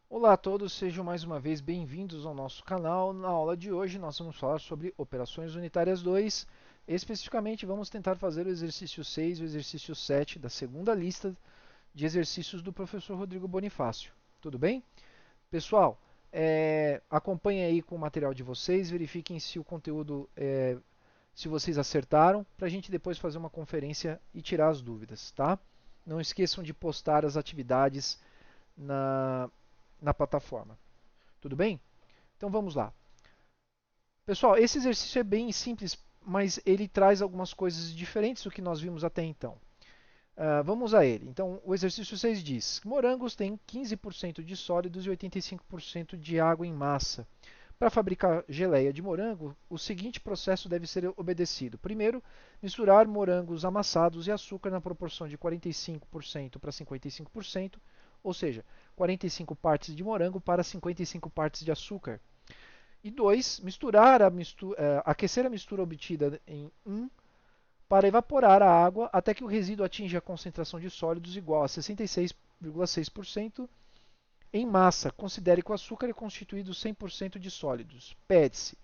Olá a todos, sejam mais uma vez bem-vindos ao nosso canal. Na aula de hoje nós vamos falar sobre operações unitárias 2. Especificamente vamos tentar fazer o exercício 6 e o exercício 7 da segunda lista de exercícios do professor Rodrigo Bonifácio. Tudo bem? Pessoal, acompanhem aí com o material de vocês, verifiquem se o conteúdo, se vocês acertaram, para a gente depois fazer uma conferência e tirar as dúvidas, tá? Não esqueçam de postar as atividades na, na plataforma. Tudo bem? Então vamos lá. Pessoal, esse exercício é bem simples, mas ele traz algumas coisas diferentes do que nós vimos até então. Vamos a ele. Então, o exercício 6 diz: morangos têm 15% de sólidos e 85% de água em massa. Para fabricar geleia de morango, o seguinte processo deve ser obedecido. Primeiro, misturar morangos amassados e açúcar na proporção de 45% para 55%, ou seja, 45 partes de morango para 55 partes de açúcar. E 2, aquecer a mistura obtida em 1 para evaporar a água até que o resíduo atinja a concentração de sólidos igual a 66,6% em massa. Considere que o açúcar é constituído 100% de sólidos. Pede-se.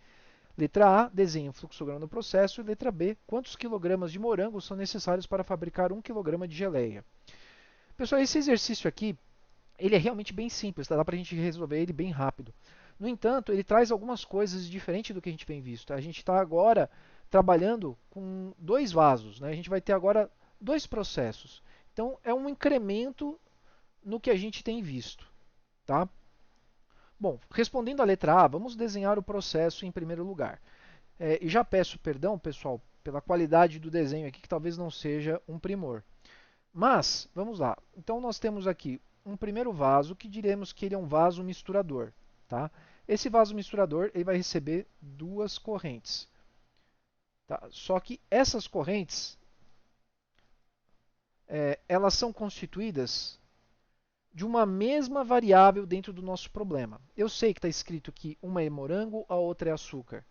Letra A, desenhe o fluxograma do processo. E letra B, quantos quilogramas de morango são necessários para fabricar 1 quilograma de geleia? Pessoal, esse exercício aqui, ele é realmente bem simples, tá? Dá para a gente resolver ele bem rápido. No entanto, ele traz algumas coisas diferentes do que a gente tem visto. A gente está agora trabalhando com dois vasos, né? A gente vai ter agora dois processos. Então, é um incremento no que a gente tem visto, tá? Bom, respondendo à letra A, vamos desenhar o processo em primeiro lugar. E já peço perdão, pessoal, pela qualidade do desenho aqui, que talvez não seja um primor. Mas, vamos lá. Então, nós temos aqui um primeiro vaso que diremos que ele é um vaso misturador. Tá? Esse vaso misturador ele vai receber duas correntes. Tá? Só que essas correntes elas são constituídas de uma mesma variável dentro do nosso problema. Eu sei que está escrito que uma é morango, a outra é açúcar.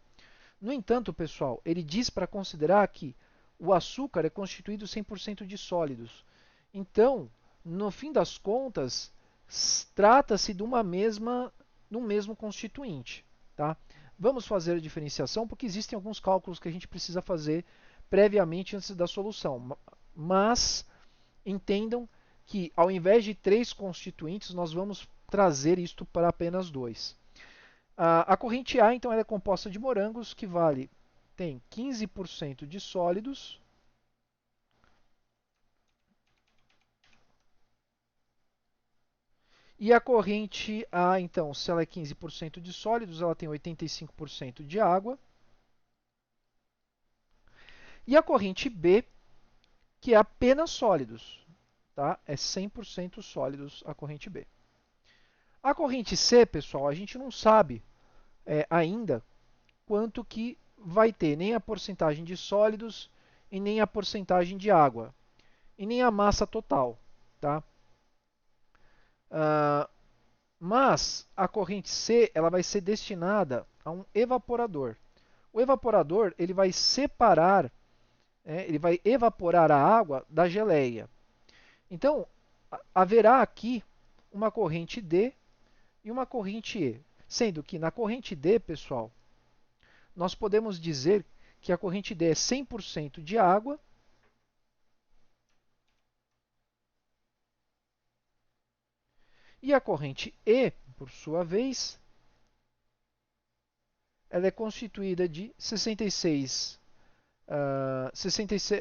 No entanto, pessoal, ele diz para considerar que o açúcar é constituído 100% de sólidos. Então, no fim das contas, trata-se de de um mesmo constituinte. Tá? Vamos fazer a diferenciação porque existem alguns cálculos que a gente precisa fazer previamente antes da solução. Mas entendam que ao invés de três constituintes, nós vamos trazer isto para apenas dois. A corrente A, então, ela é composta de morangos, que tem 15% de sólidos. E a corrente A, então, se ela é 15% de sólidos, ela tem 85% de água. E a corrente B, que é apenas sólidos, tá? É 100% sólidos a corrente B. A corrente C, pessoal, a gente não sabe ainda quanto que vai ter, nem a porcentagem de sólidos e nem a porcentagem de água, e nem a massa total, tá? Uh, mas a corrente C ela vai ser destinada a um evaporador. O evaporador ele vai separar, ele vai evaporar a água da geleia. Então, haverá aqui uma corrente D e uma corrente E. Sendo que na corrente D, pessoal, nós podemos dizer que a corrente D é 100% de água e a corrente E, por sua vez, ela é constituída de 66, 66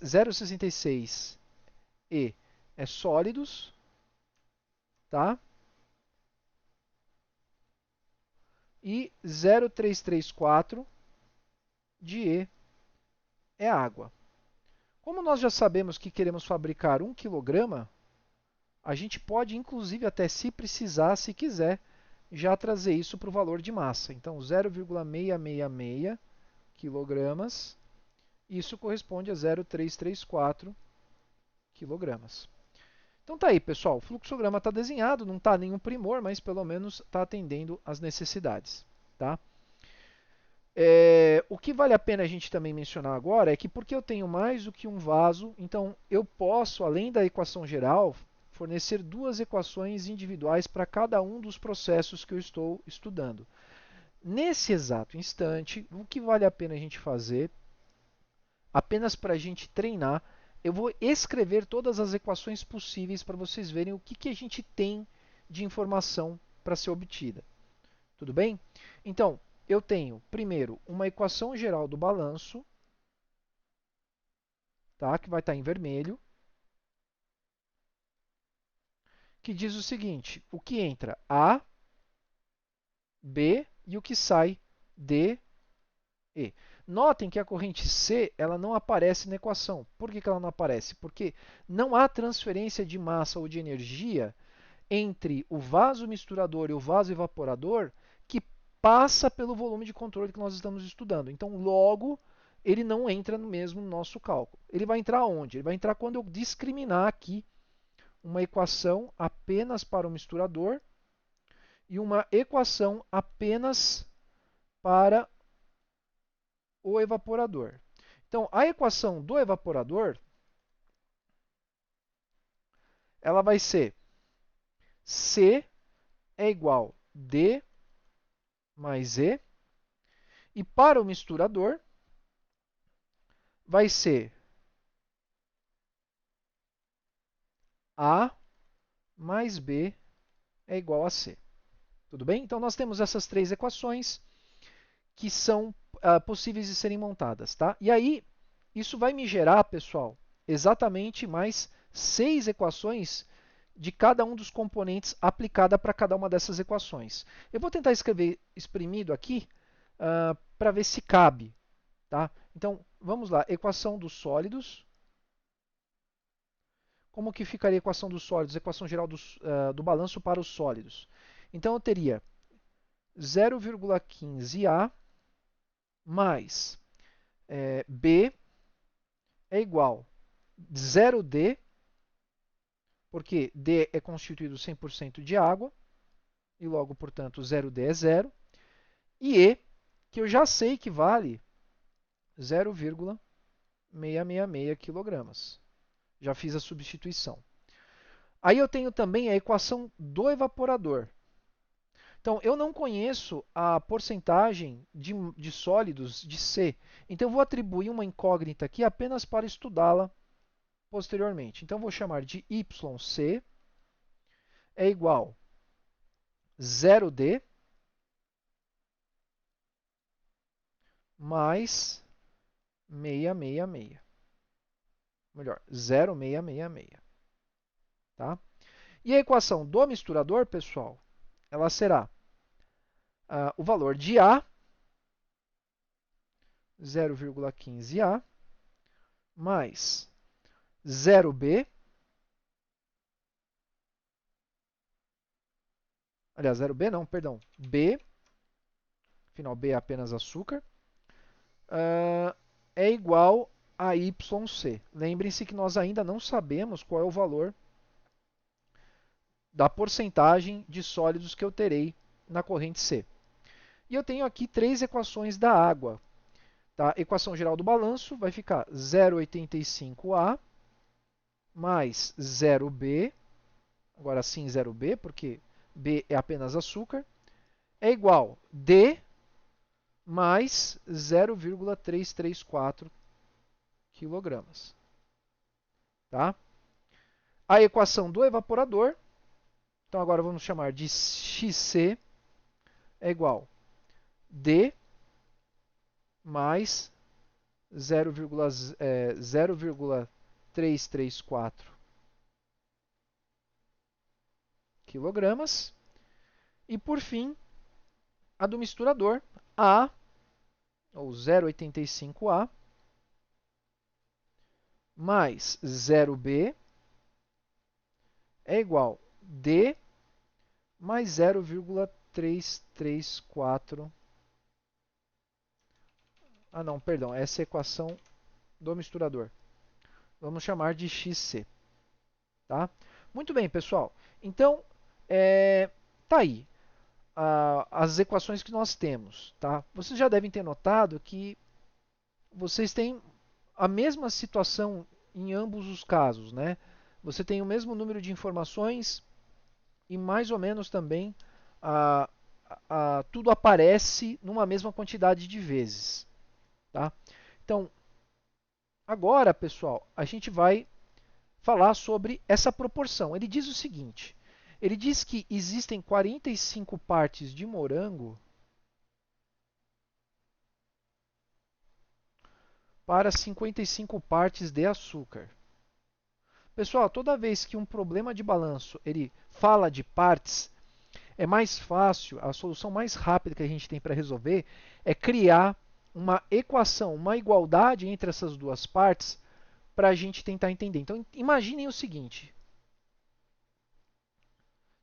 0,66 E é sólidos, tá? E 0,334 de E é água. Como nós já sabemos que queremos fabricar 1 kg, a gente pode, inclusive, até se precisar, se quiser, já trazer isso para o valor de massa. Então, 0,666 kg, isso corresponde a 0,334 kg. Então tá aí, pessoal. O fluxograma está desenhado, não está nenhum primor, mas pelo menos está atendendo às necessidades. Tá? O que vale a pena a gente também mencionar agora é que porque eu tenho mais do que um vaso, então eu posso, além da equação geral, fornecer duas equações individuais para cada um dos processos que eu estou estudando. Nesse exato instante, o que vale a pena a gente fazer, apenas para a gente treinar, eu vou escrever todas as equações possíveis para vocês verem o que a gente tem de informação para ser obtida. Tudo bem? Então, eu tenho, primeiro, uma equação geral do balanço, tá? Que vai estar em vermelho, que diz o seguinte: o que entra A, B e o que sai D, E. Notem que a corrente C ela não aparece na equação. Por que ela não aparece? Porque não há transferência de massa ou de energia entre o vaso misturador e o vaso evaporador que passa pelo volume de controle que nós estamos estudando. Então, logo, ele não entra no mesmo nosso cálculo. Ele vai entrar onde? Ele vai entrar quando eu discriminar aqui uma equação apenas para o misturador e uma equação apenas para o evaporador. Então, a equação do evaporador ela vai ser C é igual a D mais E. E para o misturador, vai ser A mais B é igual a C. Tudo bem? Então, nós temos essas três equações que são possíveis de serem montadas. Tá? E aí, isso vai me gerar, pessoal, exatamente mais 6 equações de cada um dos componentes aplicada para cada uma dessas equações. Eu vou tentar escrever exprimido aqui para ver se cabe. Tá? Então, vamos lá. Equação dos sólidos. Como que ficaria a equação dos sólidos? A equação geral do balanço para os sólidos. Então, eu teria 0,15A mais B é igual a 0D, porque D é constituído 100% de água, e logo, portanto, 0D é 0. E E, que eu já sei que vale 0,666 kg. Já fiz a substituição. Aí eu tenho também a equação do evaporador. Então, eu não conheço a porcentagem de sólidos de C. Então, eu vou atribuir uma incógnita aqui apenas para estudá-la posteriormente. Então, eu vou chamar de YC é igual a 0D mais 666. Melhor, 0,666. Tá? E a equação do misturador, pessoal, ela será o valor de A, 0,15A, mais 0B, aliás, 0B não, perdão, B, afinal B é apenas açúcar, é igual a YC. Lembrem-se que nós ainda não sabemos qual é o valor da porcentagem de sólidos que eu terei na corrente C. E eu tenho aqui três equações da água. Tá? Equação geral do balanço vai ficar 0,85A mais 0B, agora sim 0B, porque B é apenas açúcar, é igual a D mais 0,334 kg. Tá? A equação do evaporador, então agora vamos chamar de XC, é igual a D mais 0,334 kg. E por fim, a do misturador, A, ou 0,85A, mais 0B é igual a D mais 0,334. Ah, não, perdão, essa é a equação do misturador. Vamos chamar de XC. Tá? Muito bem, pessoal. Então, tá aí as equações que nós temos. Tá? Vocês já devem ter notado que vocês têm a mesma situação em ambos os casos. Né? você tem o mesmo número de informações e mais ou menos também a, tudo aparece numa mesma quantidade de vezes. Tá? Então, agora, pessoal, a gente vai falar sobre essa proporção. Ele diz o seguinte, ele diz que existem 45 partes de morango para 55 partes de açúcar. Pessoal, toda vez que um problema de balanço ele fala de partes, é mais fácil, a solução mais rápida que a gente tem para resolver é criar uma equação, uma igualdade entre essas duas partes para a gente tentar entender. Então, imaginem o seguinte.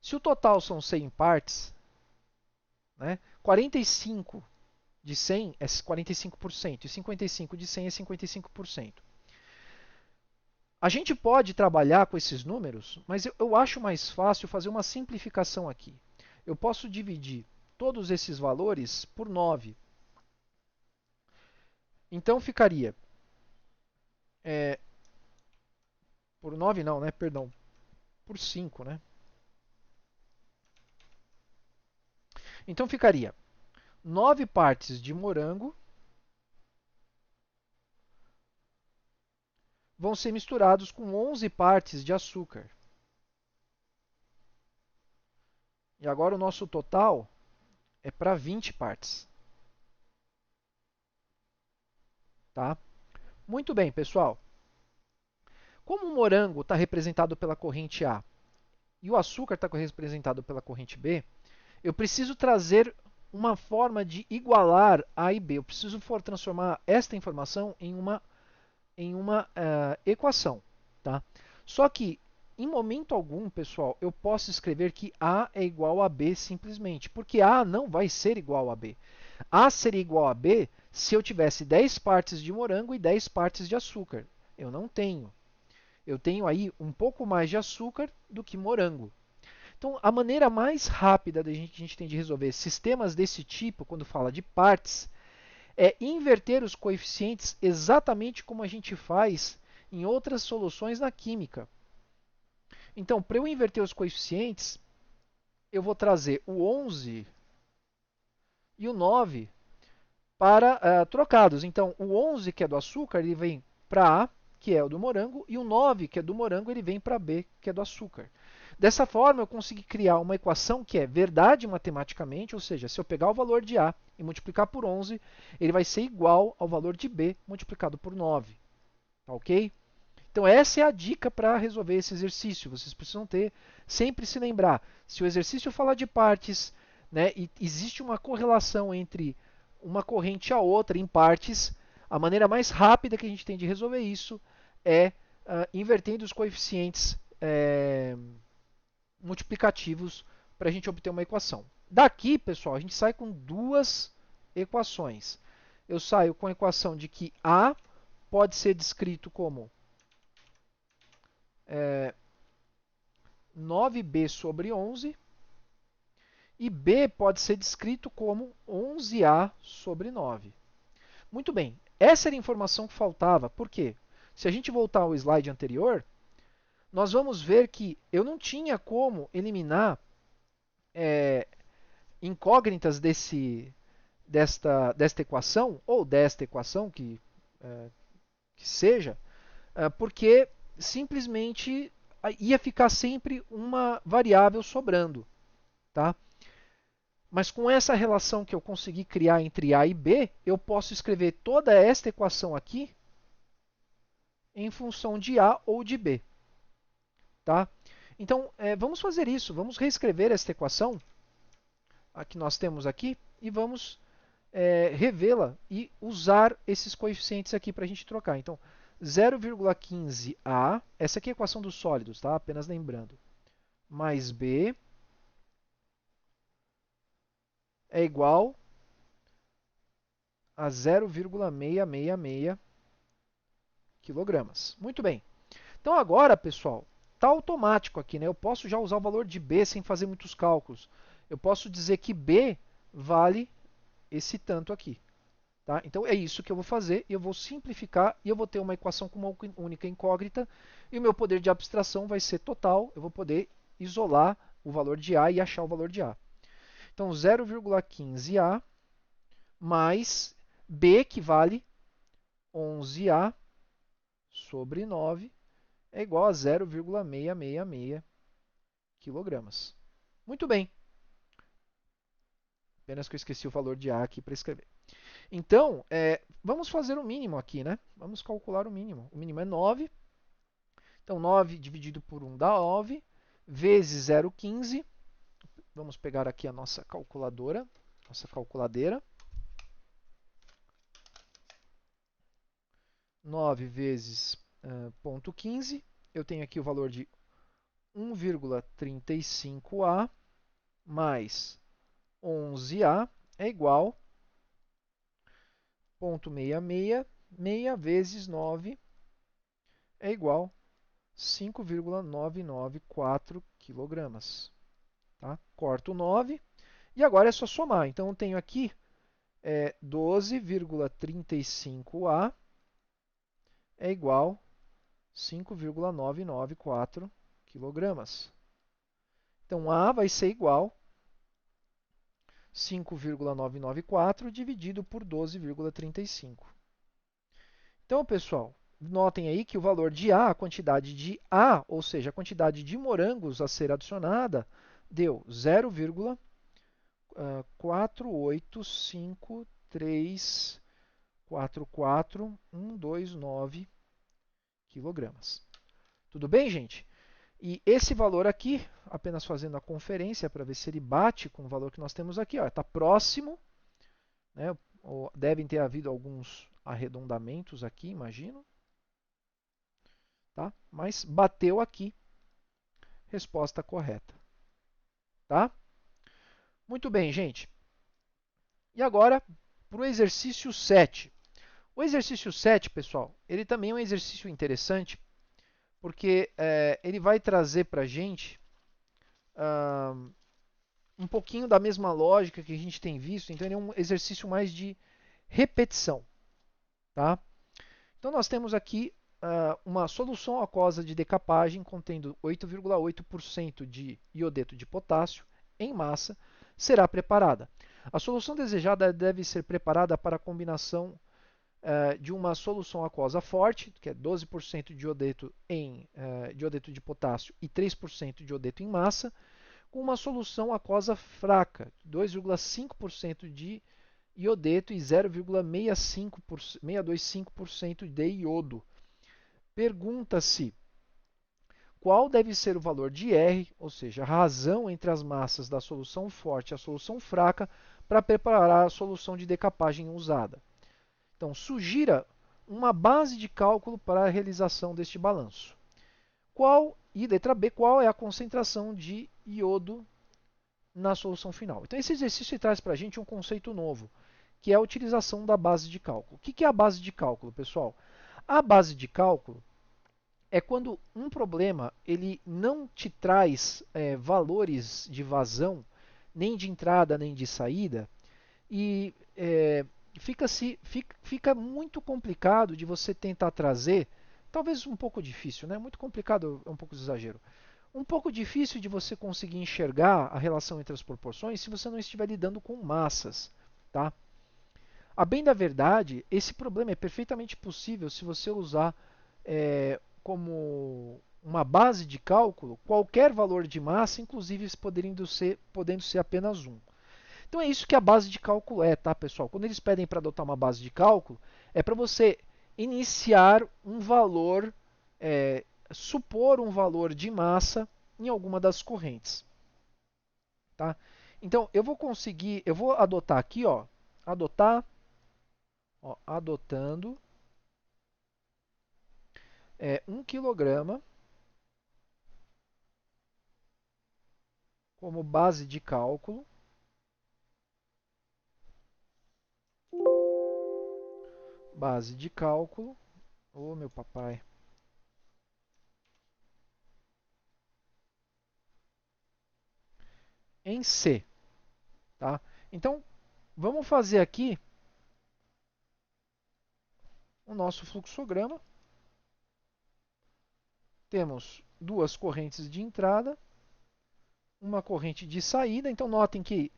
Se o total são 100 partes, né, 45 de 100 é 45%, e 55 de 100 é 55%. A gente pode trabalhar com esses números, mas eu acho mais fácil fazer uma simplificação aqui. Eu posso dividir todos esses valores por 9. Então ficaria... por 9 não, né? Perdão. Por 5, né? Então ficaria 9 partes de morango vão ser misturados com 11 partes de açúcar. E agora o nosso total é para 20 partes. Tá? Muito bem, pessoal. Como o morango está representado pela corrente A e o açúcar está representado pela corrente B, eu preciso trazer uma forma de igualar A e B. Eu preciso transformar esta informação em uma equação. Tá? Só que, em momento algum, pessoal, eu posso escrever que A é igual a B simplesmente, porque A não vai ser igual a B. A seria igual a B se eu tivesse 10 partes de morango e 10 partes de açúcar. Eu não tenho. Eu tenho aí um pouco mais de açúcar do que morango. Então, a maneira mais rápida que a gente tem de resolver sistemas desse tipo, quando fala de partes, é inverter os coeficientes exatamente como a gente faz em outras soluções na química. Então, para eu inverter os coeficientes, eu vou trazer o 11 e o 9 para trocados. Então, o 11, que é do açúcar, ele vem para A, que é o do morango, e o 9, que é do morango, ele vem para B, que é do açúcar. Dessa forma, eu consegui criar uma equação que é verdade matematicamente, ou seja, se eu pegar o valor de A e multiplicar por 11, ele vai ser igual ao valor de B multiplicado por 9. Tá ok? Então, essa é a dica para resolver esse exercício. Vocês precisam sempre se lembrar. Se o exercício fala de partes, né, e existe uma correlação entre uma corrente a outra em partes, a maneira mais rápida que a gente tem de resolver isso é invertendo os coeficientes multiplicativos para a gente obter uma equação. Daqui, pessoal, a gente sai com duas equações. Eu saio com a equação de que A pode ser descrito como 9b sobre 11 e B pode ser descrito como 11a sobre 9. Muito bem, essa era a informação que faltava. Por quê? Se a gente voltar ao slide anterior, nós vamos ver que eu não tinha como eliminar incógnitas desta equação, ou desta equação que seja, porque simplesmente ia ficar sempre uma variável sobrando. Tá? Mas com essa relação que eu consegui criar entre A e B, eu posso escrever toda esta equação aqui em função de A ou de B. Tá? Então, vamos fazer isso. Vamos reescrever esta equação que nós temos aqui e vamos revê-la e usar esses coeficientes aqui para a gente trocar. Então, 0,15A, essa aqui é a equação dos sólidos, tá? Apenas lembrando, mais B é igual a 0,666 quilogramas. Muito bem. Então agora, pessoal, está automático aqui, né? Eu posso já usar o valor de B sem fazer muitos cálculos. Eu posso dizer que B vale esse tanto aqui. Tá? Então é isso que eu vou fazer, eu vou simplificar e eu vou ter uma equação com uma única incógnita e o meu poder de abstração vai ser total, eu vou poder isolar o valor de A e achar o valor de A. Então 0,15A mais B, que vale 11A sobre 9, é igual a 0,666 kg. Muito bem, apenas que eu esqueci o valor de A aqui para escrever. Então, vamos fazer o mínimo aqui, né? Vamos calcular o mínimo. O mínimo é 9. Então, 9 dividido por 1 dá 9, vezes 0,15. Vamos pegar aqui a nossa calculadora, nossa calculadeira. 9 vezes 0,15. Eu tenho aqui o valor de 1,35A mais 11A é igual a 0,666 vezes 9 é igual a 5,994 kg. Tá? Corto 9 e agora é só somar. Então eu tenho aqui 12,35A é igual a 5,994 kg. Então A vai ser igual a 5,994 dividido por 12,35. Então, pessoal, notem aí que o valor de A, a quantidade de A, ou seja, a quantidade de morangos a ser adicionada, deu 0,485344129 kg. Tudo bem, gente? E esse valor aqui, apenas fazendo a conferência para ver se ele bate com o valor que nós temos aqui, está próximo, né? Devem ter havido alguns arredondamentos aqui, imagino. Tá? Mas bateu aqui, resposta correta. Tá? Muito bem, gente. E agora, para o exercício 7. O exercício 7, pessoal, ele também é um exercício interessante, porque ele vai trazer para a gente um pouquinho da mesma lógica que a gente tem visto, então ele é um exercício mais de repetição. Tá? Então nós temos aqui uma solução aquosa de decapagem contendo 8,8% de iodeto de potássio em massa será preparada. A solução desejada deve ser preparada para a combinação de uma solução aquosa forte, que é 12% de iodeto, de iodeto de potássio e 3% de iodeto em massa, com uma solução aquosa fraca, 2,5% de iodeto e 0,625% de iodo. Pergunta-se qual deve ser o valor de R, ou seja, a razão entre as massas da solução forte e a solução fraca, para preparar a solução de decapagem usada. Então, sugira uma base de cálculo para a realização deste balanço. E letra B, qual é a concentração de iodo na solução final? Então, esse exercício traz para a gente um conceito novo, que é a utilização da base de cálculo. O que é a base de cálculo, pessoal? A base de cálculo é quando um problema ele não te traz valores de vazão, nem de entrada nem de saída, e fica muito complicado de você tentar trazer, talvez um pouco difícil, né? Muito complicado é um pouco de exagero. Um pouco difícil de você conseguir enxergar a relação entre as proporções se você não estiver lidando com massas. Tá? A bem da verdade, esse problema é perfeitamente possível se você usar como uma base de cálculo qualquer valor de massa, inclusive podendo ser apenas um. Então é isso que a base de cálculo é, tá, pessoal? Quando eles pedem para adotar uma base de cálculo, é para você iniciar um valor, supor um valor de massa em alguma das correntes. Tá? Então eu vou adotar aqui, ó, adotando 1 kg como base de cálculo. Base de cálculo. Ô, meu papai. Em C. Tá? Então, vamos fazer aqui o nosso fluxograma. Temos duas correntes de entrada, uma corrente de saída. Então, notem que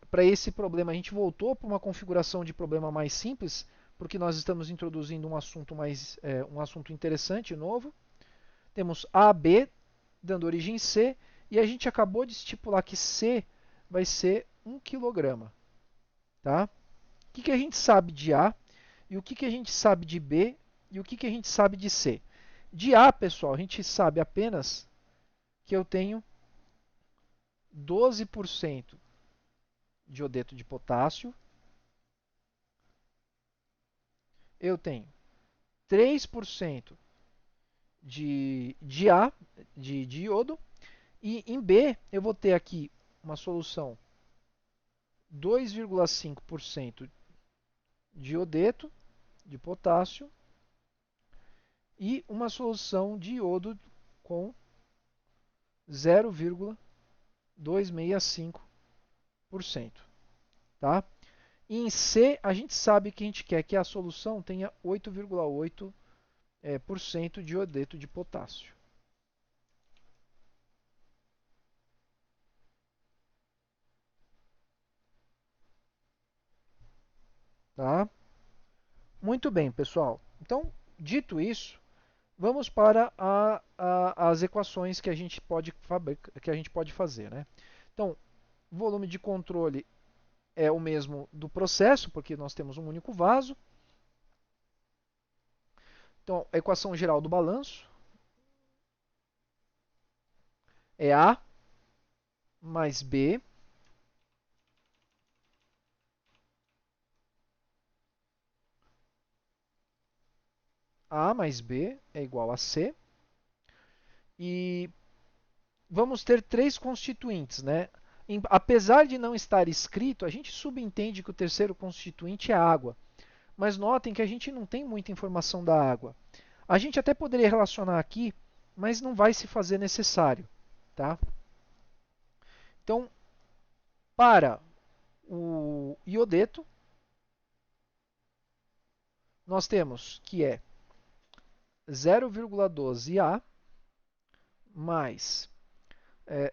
para esse problema a gente voltou para uma configuração de problema mais simples, porque nós estamos introduzindo um assunto um assunto interessante, novo. Temos A, B, dando origem a C, e a gente acabou de estipular que C vai ser 1 kg. Tá? O que a gente sabe de A, e o que a gente sabe de B, e o que a gente sabe de C? De A, pessoal, a gente sabe apenas que eu tenho 12% de iodeto de potássio, eu tenho 3% de iodo, e em B eu vou ter aqui uma solução 2,5% de iodeto de potássio e uma solução de iodo com 0,265%. Tá? E em C, a gente sabe que a gente quer que a solução tenha 8,8% de iodeto de potássio. Tá? Muito bem, pessoal. Então, dito isso, vamos para as equações que a gente pode fazer. Né? Então, volume de controle é o mesmo do processo, porque nós temos um único vaso. Então, a equação geral do balanço é A mais B A mais B é igual a C. E vamos ter três constituintes, né? Apesar de não estar escrito, a gente subentende que o terceiro constituinte é a água. Mas notem que a gente não tem muita informação da água. A gente até poderia relacionar aqui, mas não vai se fazer necessário. Tá? Então, para o iodeto, nós temos que é 0,12A mais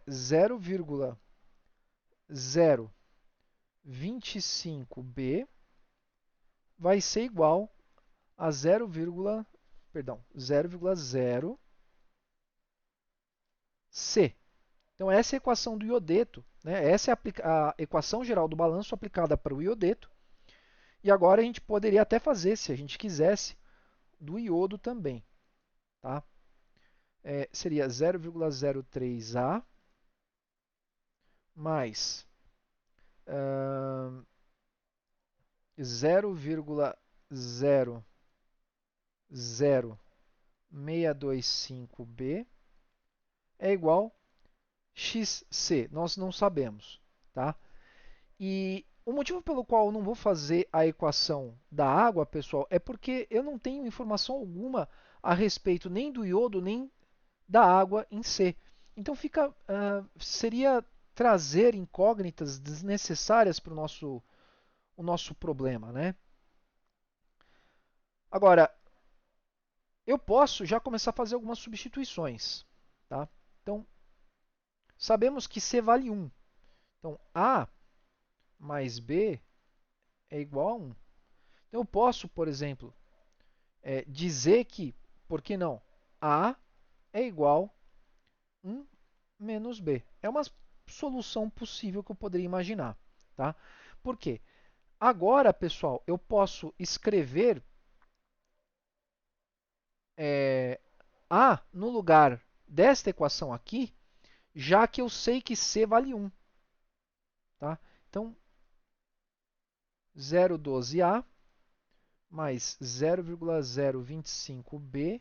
0,025B vai ser igual a 0,0C. Então, essa é a equação do iodeto, né? Essa é a equação geral do balanço aplicada para o iodeto. E agora a gente poderia até fazer, se a gente quisesse, do iodo também. Tá? Seria 0,03A mais 0,00625B é igual a XC. Nós não sabemos. Tá? E o motivo pelo qual eu não vou fazer a equação da água, pessoal, é porque eu não tenho informação alguma a respeito nem do iodo, nem da água em si. Então seria trazer incógnitas desnecessárias para o nosso problema. Né? Agora, eu posso já começar a fazer algumas substituições. Tá? Então, sabemos que C vale 1. Então, A mais B é igual a 1. Então, eu posso, por exemplo, dizer que, por que não? A é igual a 1 menos B. É uma solução possível que eu poderia imaginar. Tá? Por quê? Agora, pessoal, eu posso escrever A no lugar desta equação aqui, já que eu sei que C vale 1. Tá? Então, 0,12A mais 0,025B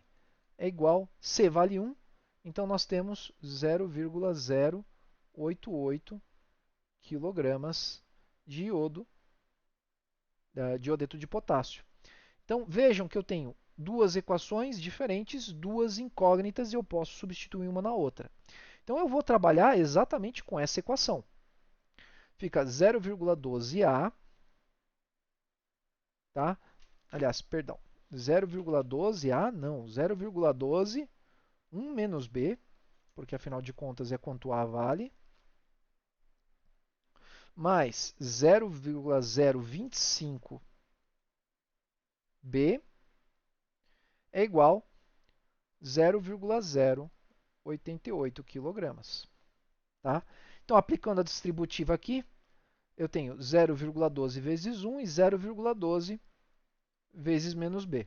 é igual, C vale 1, então nós temos 0,088 kg de iodeto de potássio. Então vejam que eu tenho duas equações diferentes, duas incógnitas e eu posso substituir uma na outra. Então eu vou trabalhar exatamente com essa equação. Fica 0,12A, tá? aliás, perdão, 0,12A, não, 0,12, 1 menos B, porque afinal de contas é quanto A vale, mais 0,025B é igual a 0,088 kg. Tá? Então, aplicando a distributiva aqui, eu tenho 0,12 vezes 1 e 0,12 vezes menos B.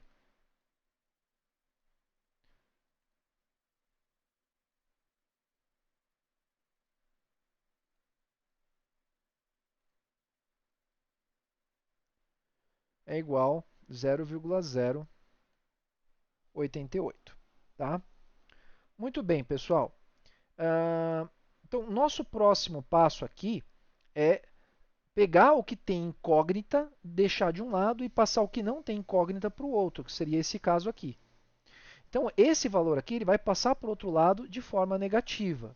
É igual a 0,088. Tá? Muito bem, pessoal. Então, nosso próximo passo aqui é pegar o que tem incógnita, deixar de um lado e passar o que não tem incógnita para o outro, que seria esse caso aqui. Então, esse valor aqui ele vai passar para o outro lado de forma negativa.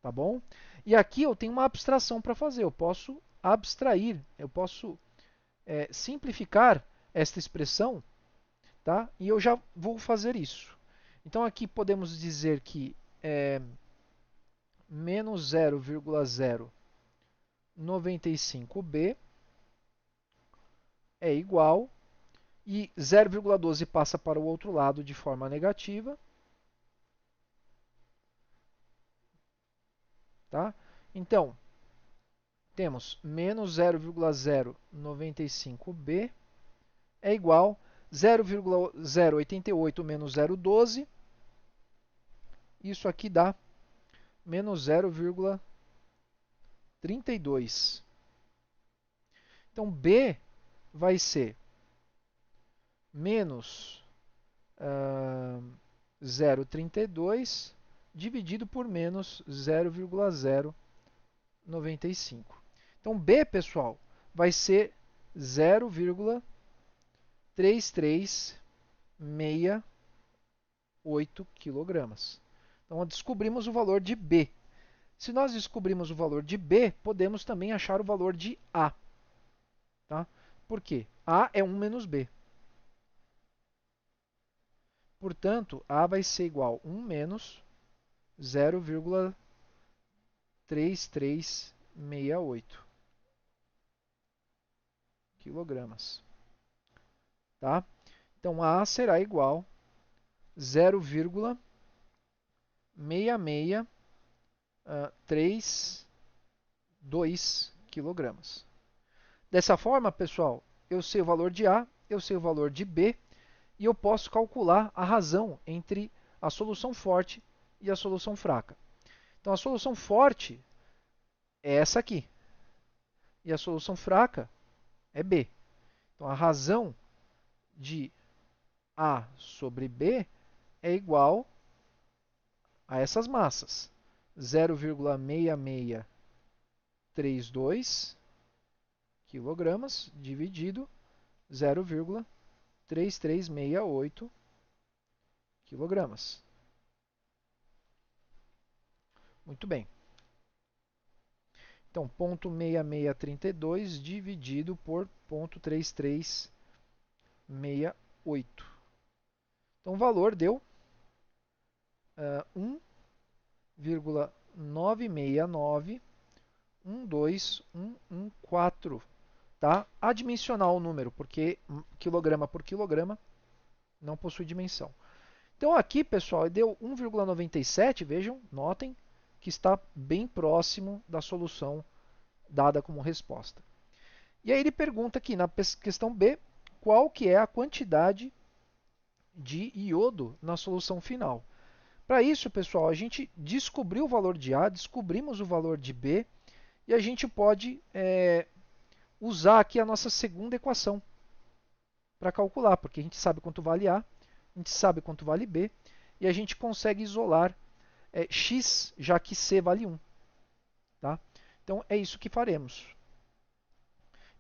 Tá bom? E aqui eu tenho uma abstração para fazer. Eu posso abstrair, eu posso simplificar esta expressão, tá? E eu já vou fazer isso. Então, aqui podemos dizer que menos 0,095b é igual, e 0,12 passa para o outro lado de forma negativa. Tá? Então, temos menos 0,095b é igual a 0,088 menos 0,12. Isso aqui dá menos 0,32. Então, B vai ser menos 0,32 dividido por menos 0,095. Então, B, pessoal, vai ser 0,3368 kg. Então, descobrimos o valor de B. Se nós descobrimos o valor de B, podemos também achar o valor de A. Tá? Por quê? A é 1 menos B. Portanto, A vai ser igual a 1 menos 0,3368 quilogramas. Tá? Então, A será igual a 0,6632 quilogramas. Dessa forma, pessoal, eu sei o valor de A, eu sei o valor de B, e eu posso calcular a razão entre a solução forte e a solução fraca. Então, a solução forte é essa aqui, e a solução fraca é B. Então, a razão de A sobre B é igual a essas massas, 0,6632 kg dividido 0,3368 kg. Muito bem. Então, 0,6632 dividido por 0,3368. Então, o valor deu 1,9691214. Tá? Adimensional o número, porque quilograma por quilograma não possui dimensão. Então, aqui, pessoal, deu 1,97. Vejam, notem que está bem próximo da solução dada como resposta. E aí ele pergunta aqui na questão B, qual que é a quantidade de iodo na solução final. Para isso, pessoal, a gente descobriu o valor de A, descobrimos o valor de B, e a gente pode usar aqui a nossa segunda equação para calcular, porque a gente sabe quanto vale A, a gente sabe quanto vale B, e a gente consegue isolar x, já que C vale 1. Tá? Então, é isso que faremos.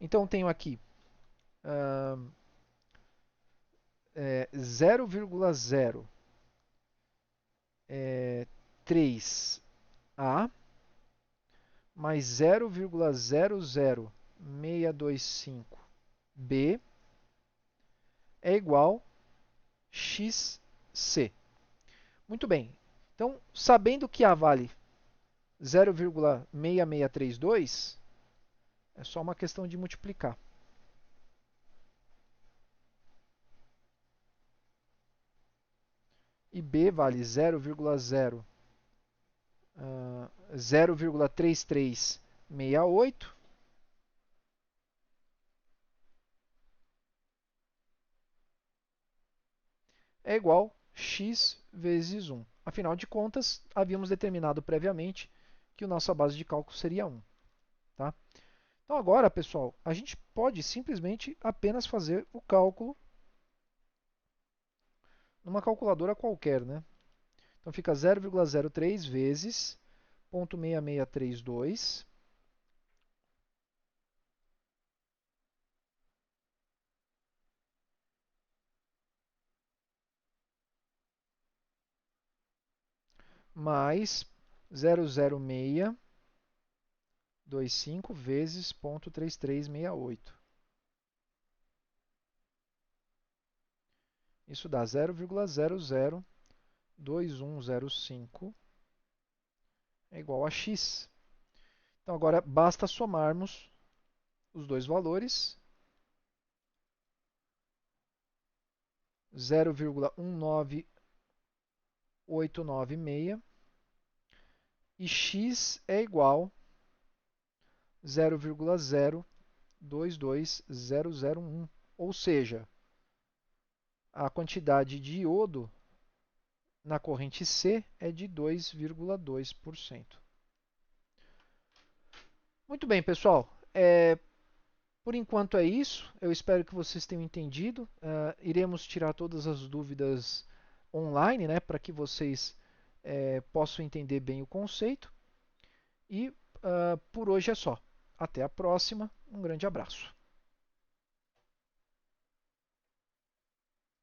Então, tenho aqui 0,03A mais 0,00625B é igual XC. Muito bem. Então, sabendo que A vale 0,6632, é só uma questão de multiplicar. E B vale 0,3368 é igual a x vezes 1. Afinal de contas, havíamos determinado previamente que a nossa base de cálculo seria 1. Tá? Então agora, pessoal, a gente pode simplesmente apenas fazer o cálculo numa calculadora qualquer. Né? Então fica 0,03 vezes 0,6632 mais 0,0625 vezes 0,3368. Isso dá 0,002105 é igual a x. Então agora basta somarmos os dois valores, 0,19896 e x é igual a 0,022001, ou seja, a quantidade de iodo na corrente C é de 2,2%. Muito bem, pessoal. Por enquanto é isso. Eu espero que vocês tenham entendido. Iremos tirar todas as dúvidas online, né, para que vocês possam entender bem o conceito. E por hoje é só. Até a próxima. Um grande abraço.